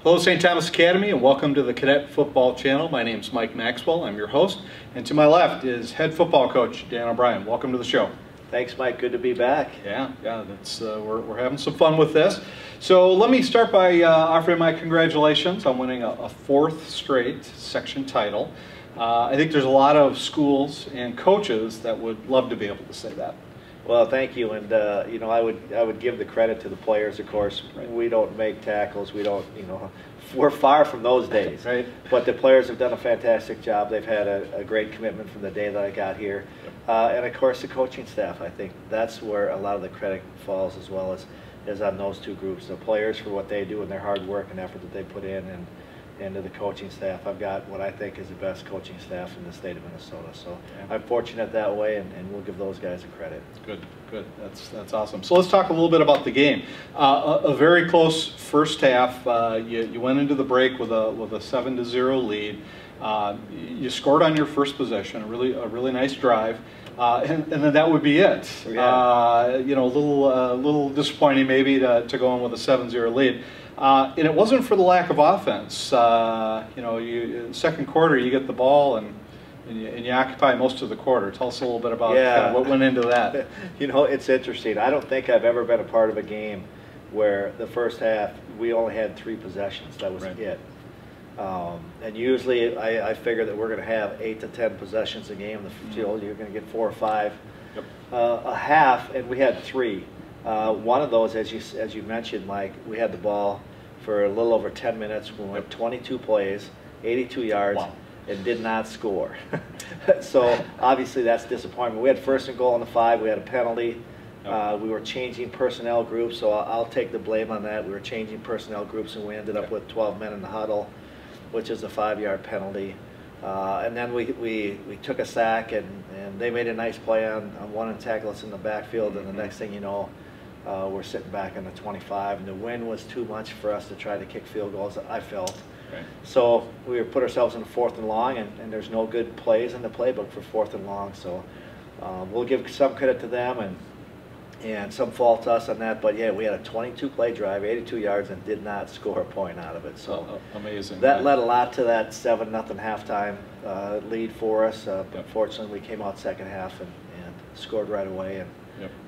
Hello St. Thomas Academy and welcome to the Cadet Football Channel. My name is Mike Maxwell, I'm your host, and to my left is head football coach Dan O'Brien. Welcome to the show. Thanks Mike, good to be back. Yeah, that's, we're having some fun with this. So let me start by offering my congratulations on winning a fourth straight section title. I think there's a lot of schools and coaches that would love to be able to say that. Well, thank you, and you know, I would give the credit to the players. Of course, right. We don't make tackles. We don't, you know, we're far from those days. Right. But the players have done a fantastic job. They've had a great commitment from the day that I got here, and of course the coaching staff. I think that's where a lot of the credit falls, as well as on those two groups. The players for what they do and their hard work and effort that they put in, and to the coaching staff. I've got what I think is the best coaching staff in the state of Minnesota. So I'm fortunate that way, and we'll give those guys a credit. Good, good. That's awesome. So let's talk a little bit about the game. A very close first half. You went into the break with a 7-0 lead. You scored on your first possession, a really nice drive. And then that would be it. Yeah. You know, a little disappointing maybe to go in with a 7-0 lead. And it wasn't for the lack of offense. You know, in the second quarter you get the ball and you occupy most of the quarter. Tell us a little bit about kind of what went into that. You know, it's interesting. I don't think I've ever been a part of a game where the first half we only had 3 possessions. That was it. And usually I figure that we're going to have 8 to 10 possessions a game in the field. You're going to get 4 or 5 a half, and we had 3. One of those, as you mentioned, Mike, we had the ball for a little over 10 minutes. We went 22 plays, 82 yards, and did not score. So obviously that's disappointment. We had first and goal on the 5. We had a penalty. We were changing personnel groups, so I'll take the blame on that. We were changing personnel groups, and we ended up with 12 men in the huddle, which is a 5-yard penalty. And then we took a sack, and they made a nice play on one and tackle us in the backfield, and the next thing you know, we're sitting back in the 25, and the wind was too much for us to try to kick field goals, I felt. Right. So we put ourselves in a 4th and long, and there's no good plays in the playbook for 4th and long. So we'll give some credit to them and some fault to us on that. But yeah, we had a 22-play drive, 82 yards, and did not score a point out of it. So amazing. That led a lot to that 7-0 halftime lead for us. But fortunately, we came out second half and scored right away, and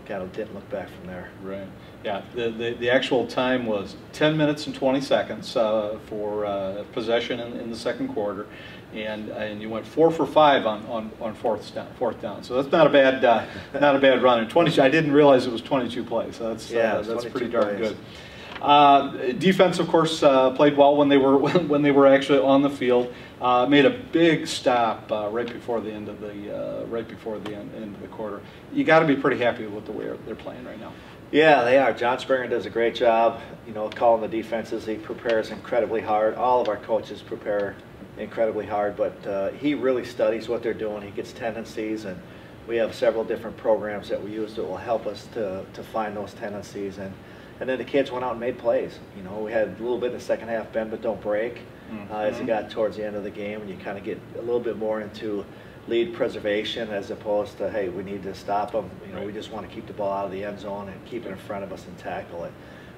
kind of didn't look back from there. Right. Yeah. The actual time was 10 minutes and 20 seconds for possession in the second quarter, and you went 4 for 5 on fourth down. So that's not a bad run. And 22. I didn't realize it was 22 plays. So that's pretty darn good. Defense, of course, played well when they were actually on the field. Made a big stop right before the end of the end of the quarter. You got to be pretty happy with the way they're playing right now. Yeah, they are. John Springer does a great job, you know, calling the defenses. He prepares incredibly hard. All of our coaches prepare incredibly hard, but he really studies what they're doing. He gets tendencies, and we have several different programs that we use that will help us to find those tendencies. And then the kids went out and made plays. You know, we had a little bit in the second half, bend but don't break, as it got towards the end of the game, and you kind of get a little bit more into lead preservation as opposed to, hey, we need to stop them. You know, we just want to keep the ball out of the end zone and keep it in front of us and tackle it.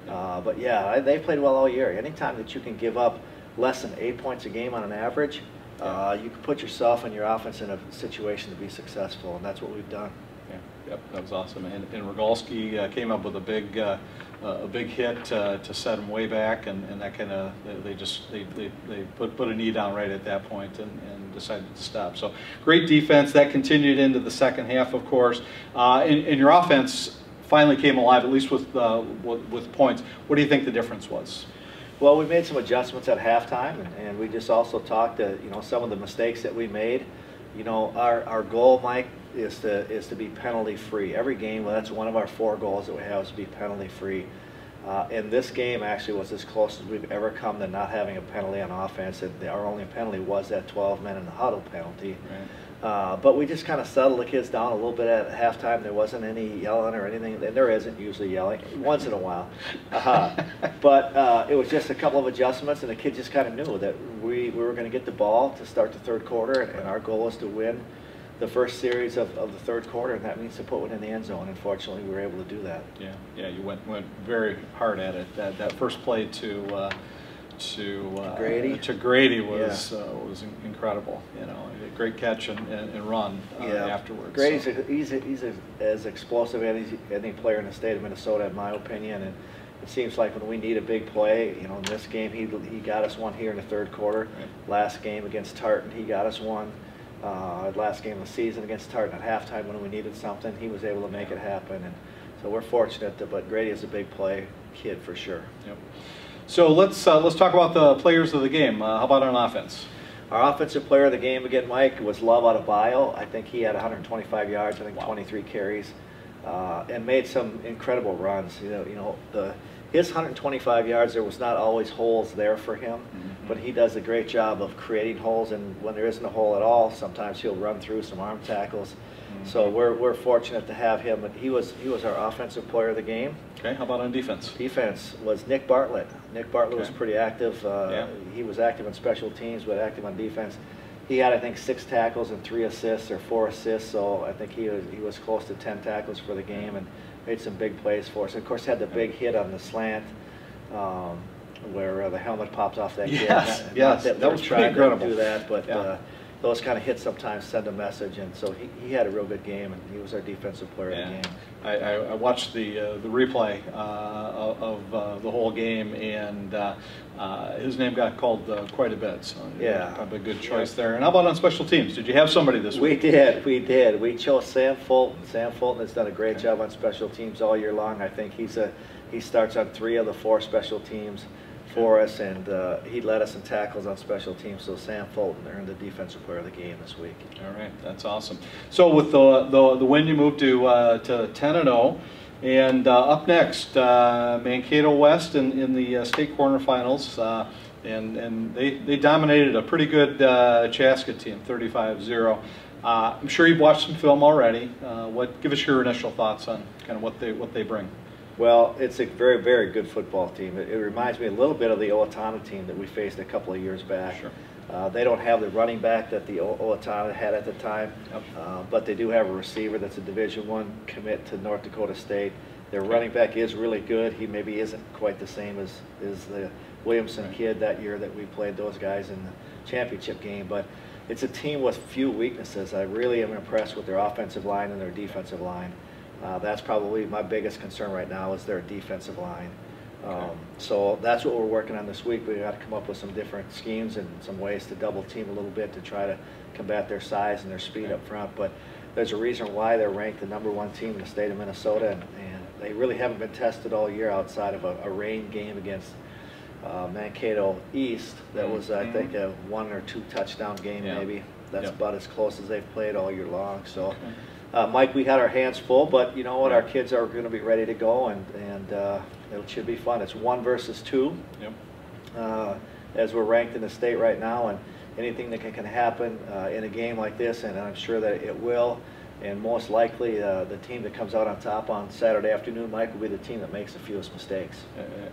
But yeah, they played well all year. Anytime that you can give up less than 8 points a game on an average, you can put yourself and your offense in a situation to be successful, and that's what we've done. Yeah, yep, that was awesome. And Rogalski came up with a big hit to set him way back, and that kind of they put a knee down right at that point and decided to stop. So great defense that continued into the second half, of course, and your offense finally came alive, at least with points. What do you think the difference was? Well, we made some adjustments at halftime, and we just also talked to, you know, some of the mistakes that we made. You know, our goal, Mike, is to be penalty free. Every game, well, that's one of our 4 goals that we have, is to be penalty free. And this game actually was as close as we've ever come to not having a penalty on offense. And our only penalty was that 12 men in the huddle penalty. Right. But we just kind of settled the kids down a little bit at halftime. There wasn't any yelling or anything. There isn't usually yelling, once in a while. But it was just a couple of adjustments, and the kids just kind of knew that we were going to get the ball to start the third quarter, and our goal was to win the first series of the third quarter, and that means to put one in the end zone. Unfortunately, we were able to do that. Yeah, you went very hard at it. That first play to to Grady was incredible. You know, a great catch and run afterwards. Grady's he's as explosive as any player in the state of Minnesota, in my opinion. And it seems like when we need a big play, you know, in this game he got us one here in the third quarter. Right. Last game against Tartan, he got us one. Last game of the season against Tartan at halftime when we needed something, he was able to make it happen. And so we're fortunate but Grady is a big play kid for sure. Yep. So let's talk about the players of the game. How about on offense? Our offensive player of the game again, Mike, was Love out of Bio. I think he had 125 yards, I think 23 carries, and made some incredible runs. His 125 yards, there was not always holes there for him, but he does a great job of creating holes, and when there isn't a hole at all, sometimes he'll run through some arm tackles. So we're fortunate to have him, and he was our offensive player of the game. Okay, how about on defense? Defense was Nick Bartlett. Nick Bartlett was pretty active. He was active in special teams, but active on defense. He had, I think, 6 tackles and 3 assists or 4 assists, so I think he was close to 10 tackles for the game and made some big plays for us. Of course, had the big hit on the slant where the helmet pops off that kid. Yes, that was pretty incredible. To do that, but those kind of hits sometimes send a message, and so he had a real good game, and he was our defensive player of the game. I watched the replay of the whole game, and his name got called quite a bit, so probably a good choice there. And how about on special teams? Did you have somebody this week? We did. We chose Sam Fulton. Sam Fulton has done a great job on special teams all year long. I think he starts on 3 of the 4 special teams for us, and he led us in tackles on special teams. So Sam Fulton earned the defensive player of the game this week. All right, that's awesome. So with the win, you moved to 10-0, and up next, Mankato West in the state quarterfinals, and they dominated a pretty good Chaska team, 35-0. I'm sure you've watched some film already. Give us your initial thoughts on kind of what they bring. Well, it's a very, very good football team. It reminds me a little bit of the Owatonna team that we faced a couple of years back. Sure. They don't have the running back that the Owatonna had at the time, but they do have a receiver that's a Division I commit to North Dakota State. Their running back is really good. He maybe isn't quite the same as the Williamson kid that year that we played those guys in the championship game, but it's a team with few weaknesses. I really am impressed with their offensive line and their defensive line. That's probably my biggest concern right now is their defensive line. So that's what we're working on this week. We've got to come up with some different schemes and some ways to double team a little bit to try to combat their size and their speed up front. But there's a reason why they're ranked the #1 team in the state of Minnesota, and they really haven't been tested all year outside of a rain game against Mankato East. That was, I think, a 1 or 2 touchdown game maybe. That's about as close as they've played all year long. So. Mike, we had our hands full, but you know what? Our kids are going to be ready to go, and it should be fun. It's 1 versus 2, as we're ranked in the state right now, and anything that can happen in a game like this, and I'm sure that it will. And most likely, the team that comes out on top on Saturday afternoon, Mike, will be the team that makes the fewest mistakes.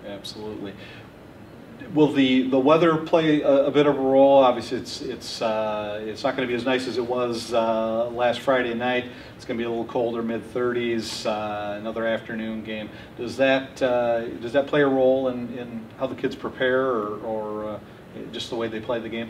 Absolutely. Will the weather play a bit of a role? Obviously, it's not going to be as nice as it was last Friday night. It's going to be a little colder, mid-30s. Another afternoon game. Does that play a role in how the kids prepare, or just the way they play the game?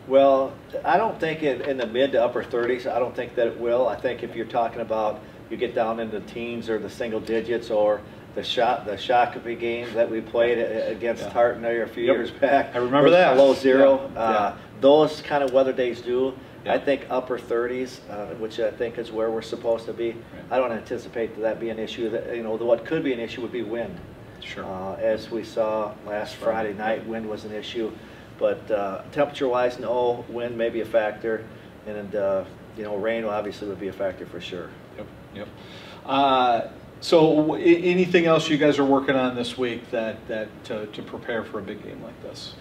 Well, I don't think in the mid to upper 30s. I don't think that it will. I think if you're talking about you get down into teens or the single digits, or the Shakopee game that we played against Tartan there a few years back. I remember that. Below 0. Those kind of weather days do. I think upper 30s, which I think is where we're supposed to be. Right. I don't anticipate that be an issue. What could be an issue would be wind. Sure. As we saw last Friday night, wind was an issue. But temperature-wise, no. Wind may be a factor, and rain obviously would be a factor for sure. Yep. So anything else you guys are working on this week to prepare for a big game like this?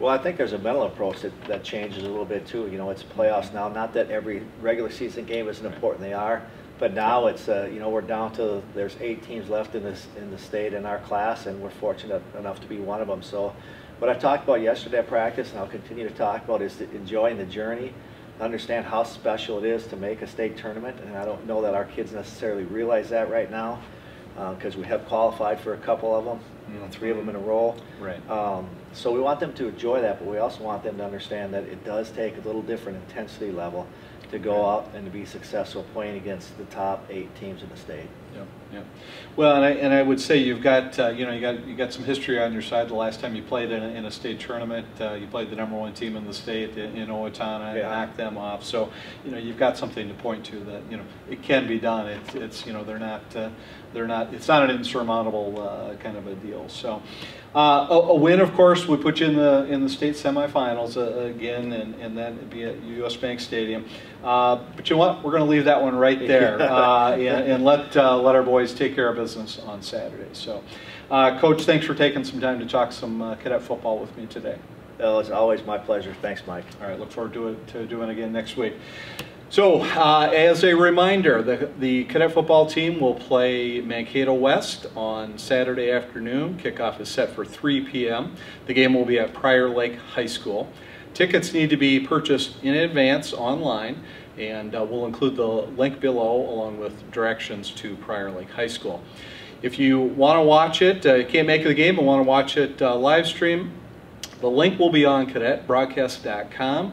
Well, I think there's a mental approach that changes a little bit too. It's playoffs now. Not that every regular season game isn't important, they are, but now it's we're down to there's 8 teams left in the state in our class, and we're fortunate enough to be one of them. So what I talked about yesterday at practice, and I'll continue to talk about, is enjoying the journey. Understand how special it is to make a state tournament, and I don't know that our kids necessarily realize that right now, because we have qualified for a couple of them, 3 of them in a row. Right. So we want them to enjoy that, but we also want them to understand that it does take a little different intensity level to go out and to be successful playing against the top 8 teams in the state. Yep, yep. Well, and I would say you've got you got some history on your side. The last time you played in a state tournament, you played the #1 team in the state in Owatonna and knocked them off. So you've got something to point to that it can be done. It's they're not. It's not an insurmountable kind of a deal. So. A win, of course, would put you in the state semifinals again, and that would be at U.S. Bank Stadium. But you know what? We're going to leave that one right there, and let our boys take care of business on Saturday. So, Coach, thanks for taking some time to talk some cadet football with me today. Oh, it's always my pleasure. Thanks, Mike. All right, look forward to doing it again next week. So, as a reminder, the cadet football team will play Mankato West on Saturday afternoon. Kickoff is set for 3 p.m. The game will be at Prior Lake High School. Tickets need to be purchased in advance online, and we'll include the link below along with directions to Prior Lake High School. If you want to watch it, you can't make the game and want to watch it live stream, the link will be on cadetbroadcast.com.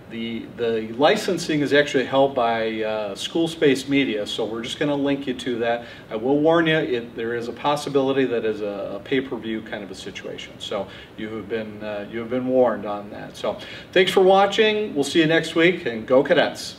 The licensing is actually held by School Space Media, so we're just going to link you to that. I will warn you, there is a possibility that is a pay-per-view kind of a situation. So you have been warned on that. So thanks for watching. We'll see you next week, and go Cadets.